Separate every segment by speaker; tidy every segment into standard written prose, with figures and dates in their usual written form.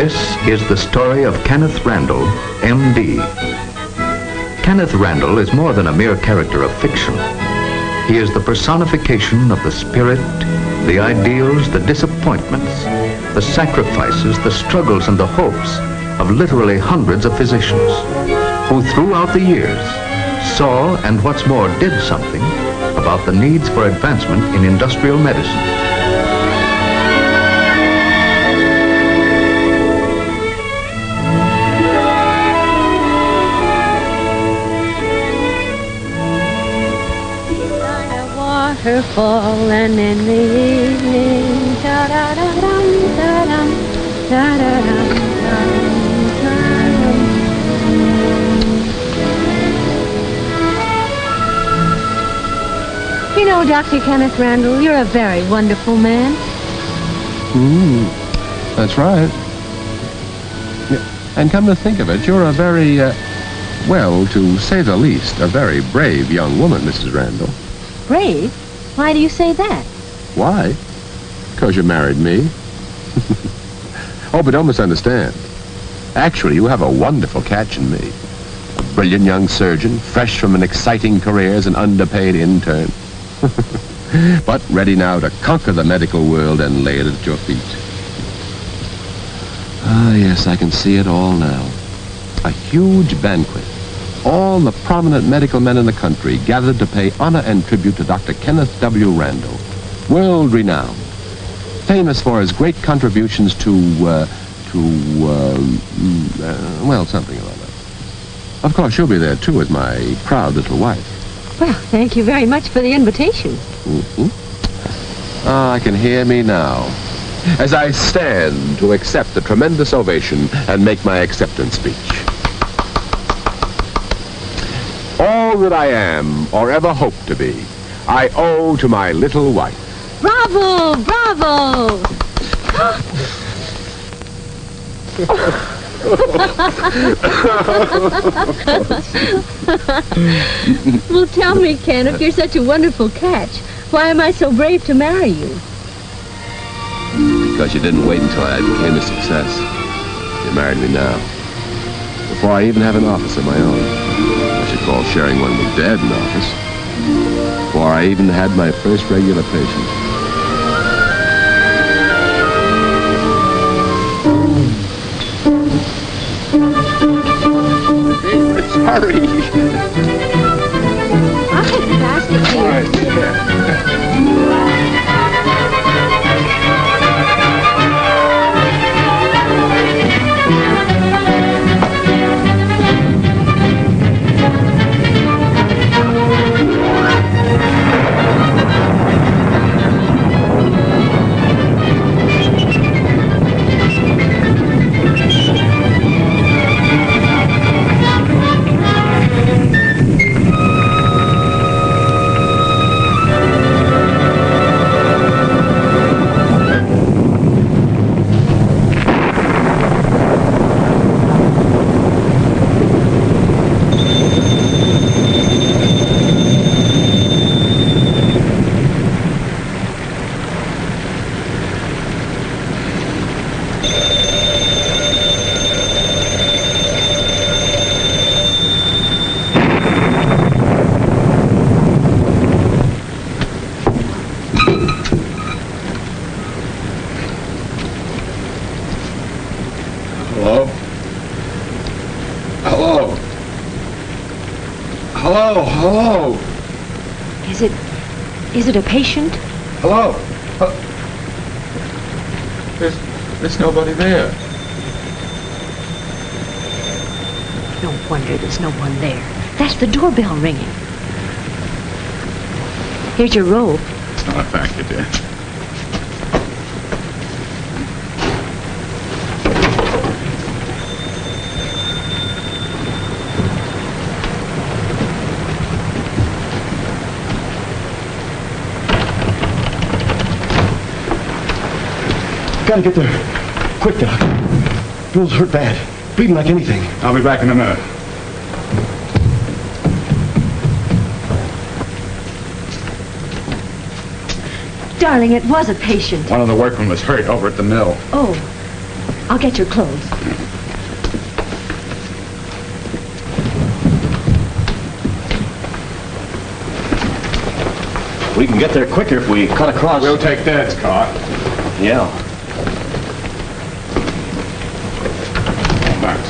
Speaker 1: This is the story of Kenneth Randall, M.D. Kenneth Randall is more than a mere character of fiction. He is the personification of the spirit, the ideals, the disappointments, the sacrifices, the struggles, and the hopes of literally hundreds of physicians who throughout the years saw and what's more did something about the needs for advancement in industrial medicine.
Speaker 2: Waterfall and in the evening, da-da-da-dum, da-dum, da-da-dum, da-dum, da-dum. You know, Dr. Kenneth Randall, you're a very wonderful man.
Speaker 3: That's right. And come to think of it, you're a very, well, to say the least, a very brave young woman, Mrs. Randall.
Speaker 2: Brave? Why do you say that?
Speaker 3: Why? Because you married me. Oh, but don't misunderstand. Actually, you have a wonderful catch in me. A brilliant young surgeon, fresh from an exciting career as an underpaid intern. But ready now to conquer the medical world and lay it at your feet. Ah, yes, I can see it all now. A huge banquet. All the prominent medical men in the country gathered to pay honor and tribute to Dr. Kenneth W. Randall, world-renowned, famous for his great contributions to something or other. Of course, you'll be there, too, as my proud little wife.
Speaker 2: Well, thank you very much for the invitation.
Speaker 3: I can hear me now, as I stand to accept the tremendous ovation and make my acceptance speech. All that I am, or ever hope to be, I owe to my little wife.
Speaker 2: Bravo! Bravo! Well, tell me, Ken, if you're such a wonderful catch, why am I so brave to marry you?
Speaker 3: Because you didn't wait until I became a success. You married me now, before I even have an office of my own. I should call sharing one with Dad in office. Before I even had my first regular patient. Hurry.
Speaker 2: I'll take the basket,
Speaker 3: All right,
Speaker 2: please.
Speaker 3: yeah. Hello? Hello? Hello? Hello?
Speaker 2: Is it a patient?
Speaker 3: Hello? There's nobody there.
Speaker 2: No wonder there's no one there. That's the doorbell ringing. Here's your robe.
Speaker 3: It's not a factor, dear.
Speaker 4: Gotta get there. Quick, Doc. Bill's hurt bad. Bleeding like anything.
Speaker 3: I'll be back in a minute.
Speaker 2: Darling, it was a patient.
Speaker 3: One of the workmen was hurt over at the mill.
Speaker 2: Oh, I'll get your clothes.
Speaker 4: We can get there quicker if we cut across.
Speaker 3: We'll take Dad's car.
Speaker 4: Yeah.
Speaker 3: Thanks.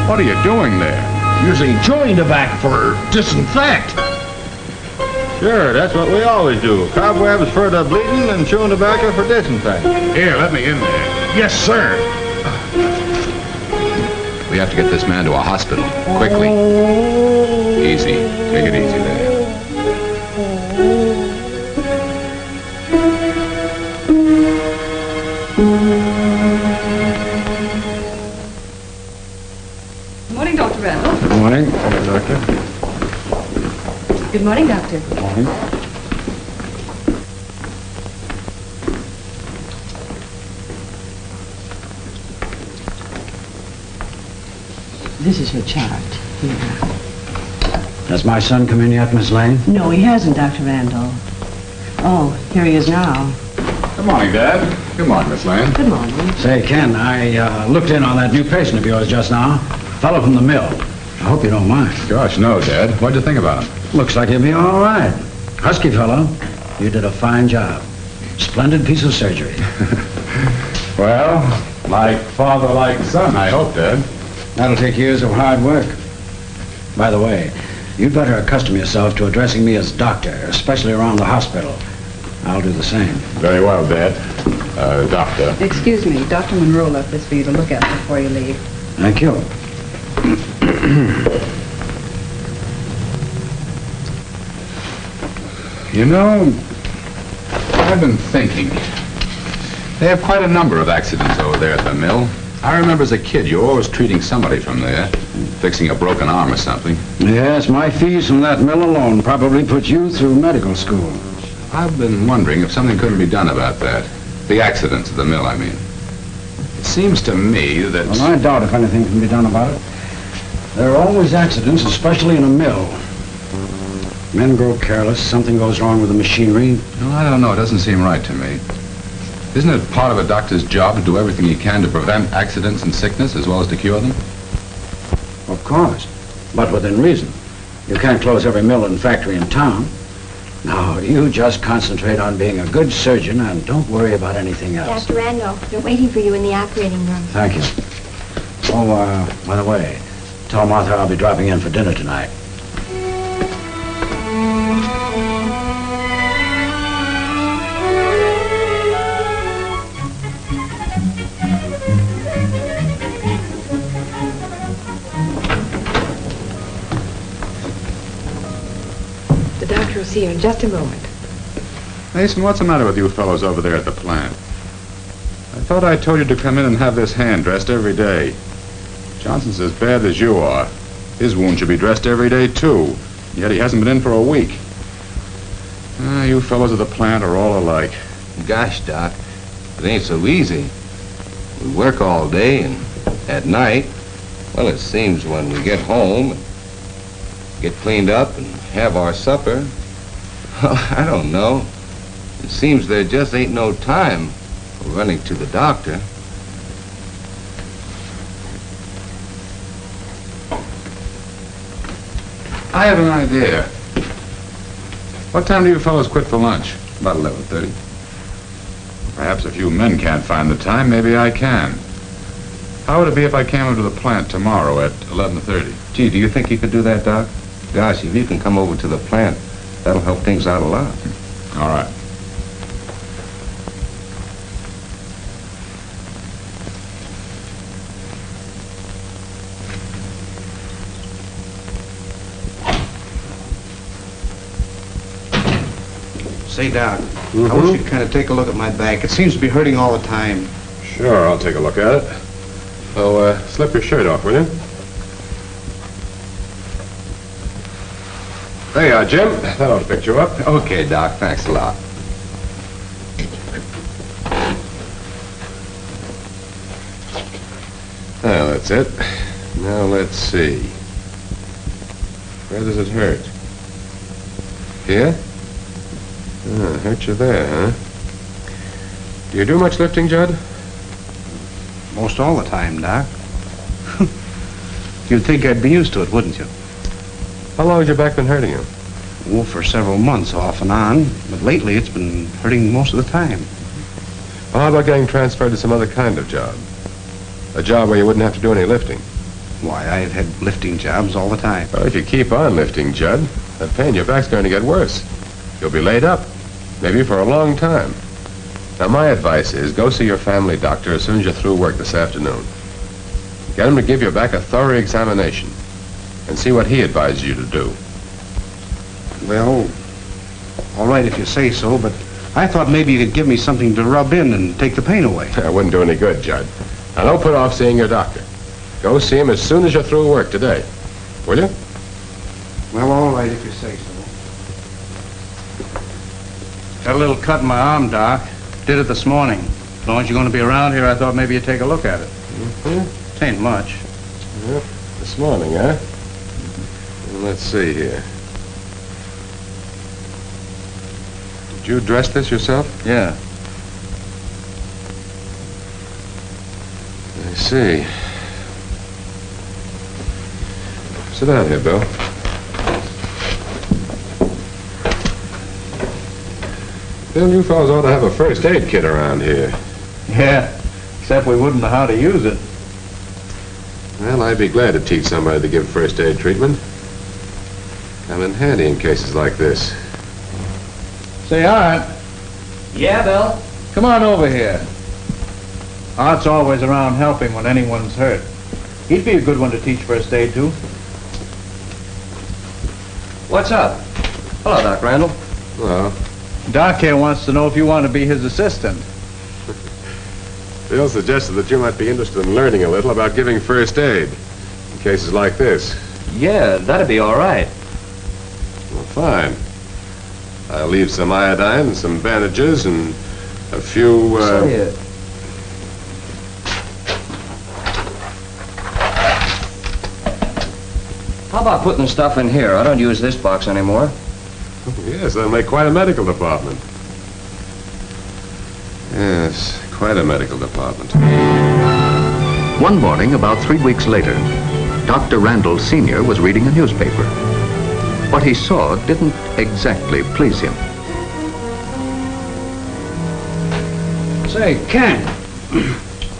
Speaker 3: What are you doing there?
Speaker 4: Using chewing tobacco for disinfect.
Speaker 5: Sure, that's what we always do. Cobwebs for the bleeding and chewing tobacco for disinfecting.
Speaker 3: Here, let me in there.
Speaker 4: Yes, sir.
Speaker 3: We have to get this man to a hospital, quickly. Easy. Take it easy there.
Speaker 6: Good morning, Dr. Randall.
Speaker 4: Good morning, Doctor.
Speaker 6: Good morning, Doctor.
Speaker 4: Good morning.
Speaker 6: This is your chart. Here.
Speaker 7: Has my son come in yet, Miss Lane?
Speaker 6: No, he hasn't, Dr. Randall. Oh, here he is now.
Speaker 3: Good morning, Dad. Good morning, Miss Lane.
Speaker 6: Good morning.
Speaker 7: Say, Ken, I looked in on that new patient of yours just now. Fellow from the mill. I hope you don't mind.
Speaker 3: Gosh, no, Dad. What'd you think about him?
Speaker 7: Looks like he'll be all right. Husky fellow. You did a fine job. Splendid piece of surgery.
Speaker 3: Well, like father, like son, I hope, Dad.
Speaker 7: That'll take years of hard work. By the way, you'd better accustom yourself to addressing me as doctor, especially around the hospital. I'll do the same.
Speaker 3: Very well, Dad. Doctor.
Speaker 6: Excuse me, Dr. Monroe left this for you to look at before you leave.
Speaker 7: Thank you.
Speaker 3: You know, I've been thinking. They have quite a number of accidents over there at the mill. I remember as a kid, you were always treating somebody from there, fixing a broken arm or something.
Speaker 7: Yes, my fees from that mill alone probably put you through medical school.
Speaker 3: I've been wondering if something couldn't be done about that. The accidents at the mill, I mean. It seems to me that...
Speaker 7: Well, I doubt if anything can be done about it. There are always accidents, especially in a mill. Men grow careless, something goes wrong with the machinery.
Speaker 8: No, I don't know. It doesn't seem right to me. Isn't it part of a doctor's job to do everything he can to prevent accidents and sickness as well as to cure them?
Speaker 7: Of course, but within reason. You can't close every mill and factory in town. Now, you just concentrate on being a good surgeon and don't worry about anything else.
Speaker 9: Dr. Randall, they're waiting for you in the operating room.
Speaker 7: Thank you. Oh, by the way, tell Martha I'll be dropping in for dinner tonight.
Speaker 9: The doctor will see you in just a moment.
Speaker 5: Mason, what's the matter with you fellows over there at the plant? I thought I told you to come in and have this hand dressed every day. Johnson's as bad as you are. His wound should be dressed every day, too. Yet he hasn't been in for a week. You fellows at the plant are all alike.
Speaker 10: Gosh, Doc, it ain't so easy. We work all day and at night, well, it seems when we get home, get cleaned up and have our supper, well, I don't know. It seems there just ain't no time for running to the doctor.
Speaker 5: I have an idea. What time do you fellows quit for lunch?
Speaker 8: About 11:30.
Speaker 5: Perhaps if you men can't find the time, maybe I can. How would it be if I came over to the plant tomorrow at 11:30?
Speaker 10: Gee, do you think you could do that, Doc? Gosh, if you can come over to the plant, that'll help things out a lot.
Speaker 5: All right.
Speaker 11: Say, Doc, I wish you'd kind of take a look at my back. It seems to be hurting all the time.
Speaker 3: Sure, I'll take a look at it. Oh, slip your shirt off, will you? There you are, Jim. That ought to pick you up.
Speaker 10: Okay, Doc, thanks a lot.
Speaker 3: Well, that's it. Now, let's see. Where does it hurt? Here? Ah, hurt you there, huh? Do you do much lifting, Judd?
Speaker 11: Most all the time, Doc. You'd think I'd be used to it, wouldn't you?
Speaker 3: How long has your back been hurting you?
Speaker 11: Oh, for several months, off and on. But lately, it's been hurting most of the time.
Speaker 3: Well, how about getting transferred to some other kind of job? A job where you wouldn't have to do any lifting.
Speaker 11: Why, I've had lifting jobs all the time.
Speaker 3: Well, if you keep on lifting, Judd, that pain in your back's going to get worse. You'll be laid up, maybe for a long time. Now, my advice is go see your family doctor as soon as you're through work this afternoon. Get him to give your back a thorough examination and see what he advises you to do.
Speaker 11: Well, all right if you say so, but I thought maybe you could give me something to rub in and take the pain away.
Speaker 3: That wouldn't do any good, Judd. Now, don't put off seeing your doctor. Go see him as soon as you're through work today. Will you?
Speaker 11: Well, all right if you say so. Got a little cut in my arm, Doc. Did it this morning. As long as you're going to be around here, I thought maybe you'd take a look at it.
Speaker 3: Mm-hmm.
Speaker 11: It ain't much.
Speaker 3: Yep. This morning, huh? Well, let's see here. Did you dress this yourself?
Speaker 10: Yeah.
Speaker 3: I see. Sit down here, Bill. Bill, you fellas ought to have a first aid kit around here.
Speaker 11: Yeah, except we wouldn't know how to use it.
Speaker 3: Well, I'd be glad to teach somebody to give first aid treatment. Come in handy in cases like this.
Speaker 11: Say, Art,
Speaker 10: Yeah, Bill?
Speaker 11: come on over here. Art's always around helping when anyone's hurt. He'd be a good one to teach first aid to.
Speaker 10: What's up? Hello, Doc Randall.
Speaker 3: Well,
Speaker 11: Doc here wants to know if you want to be his assistant.
Speaker 3: Bill suggested that you might be interested in learning a little about giving first aid in cases like this.
Speaker 10: Yeah, that'd be all right.
Speaker 3: Well, fine. I'll leave some iodine, some bandages, and a few,
Speaker 10: How about putting the stuff in here? I don't use this box anymore.
Speaker 3: Yes, they'll make quite a medical department. Yes, quite a medical department.
Speaker 1: One morning, about 3 weeks later, Dr. Randall Sr. was reading a newspaper. What he saw didn't exactly please him.
Speaker 7: Say, Ken.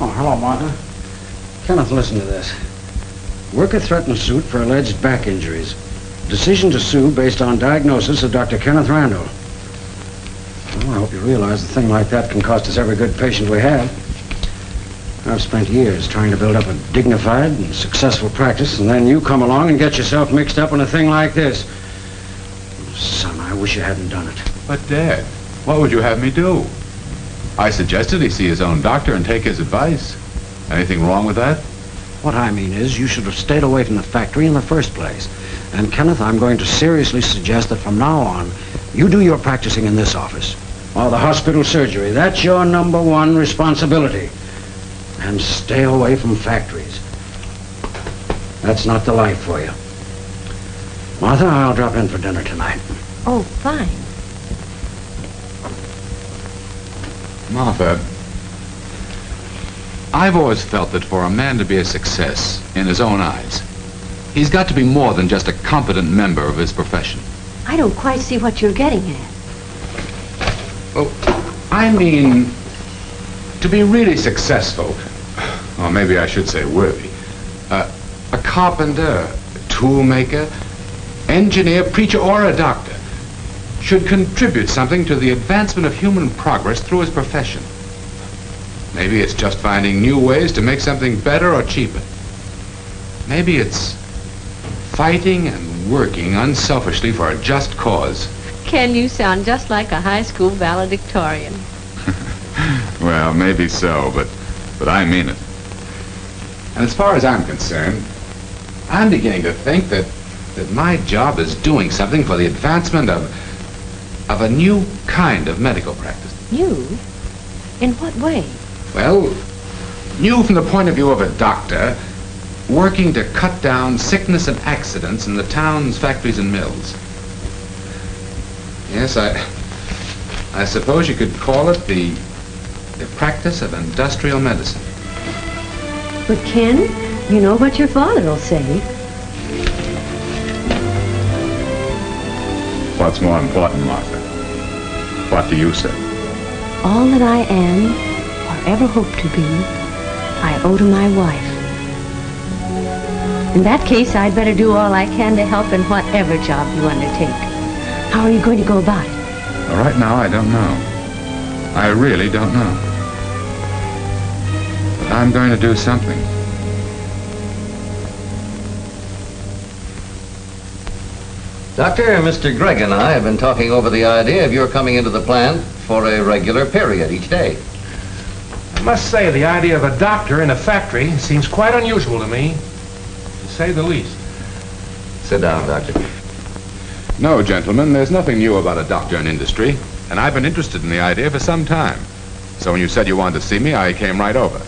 Speaker 7: Oh, hello, Martha. Kenneth, listen to this. Worker threatened suit for alleged back injuries. Decision to sue based on diagnosis of Dr. Kenneth Randall. Well, I hope you realize a thing like that can cost us every good patient we have. I've spent years trying to build up a dignified and successful practice, and then you come along and get yourself mixed up in a thing like this. Son, I wish you hadn't done it.
Speaker 5: But, Dad, what would you have me do? I suggested he see his own doctor and take his advice. Anything wrong with that?
Speaker 7: What I mean is, you should have stayed away from the factory in the first place. And, Kenneth, I'm going to seriously suggest that from now on, you do your practicing in this office. Or the hospital surgery. That's your #1 responsibility. And stay away from factories. That's not the life for you. Martha, I'll drop in for dinner tonight.
Speaker 2: Oh, fine.
Speaker 5: Martha, I've always felt that for a man to be a success in his own eyes, he's got to be more than just a competent member of his profession.
Speaker 2: I don't quite see what you're getting at.
Speaker 5: Well, I mean, to be really successful, or maybe I should say worthy, a carpenter, a tool maker, engineer, preacher, or a doctor should contribute something to the advancement of human progress through his profession. Maybe it's just finding new ways to make something better or cheaper. Maybe it's fighting and working unselfishly for a just cause.
Speaker 2: Ken, you sound just like a high school valedictorian.
Speaker 5: Well, maybe so, but I mean it. And as far as I'm concerned, I'm beginning to think that my job is doing something for the advancement of a new kind of medical practice.
Speaker 2: New? In what way?
Speaker 5: Well, new from the point of view of a doctor working to cut down sickness and accidents in the town's factories and mills. Yes, I suppose you could call it the practice of industrial medicine.
Speaker 2: But Ken, you know what your father will say.
Speaker 5: What's more important, Martha? What do you say?
Speaker 2: All that I am, or ever hope to be, I owe to my wife. In that case, I'd better do all I can to help in whatever job you undertake. How are you going to go about it?
Speaker 5: Well, right now, I don't know. I really don't know. But I'm going to do something.
Speaker 1: Doctor, Mr. Gregg and I have been talking over the idea of your coming into the plant for a regular period each day.
Speaker 11: I must say, the idea of a doctor in a factory seems quite unusual to me, to say the least.
Speaker 1: Sit down, Doctor.
Speaker 5: No, gentlemen, there's nothing new about a doctor in industry, and I've been interested in the idea for some time. So when you said you wanted to see me, I came right over.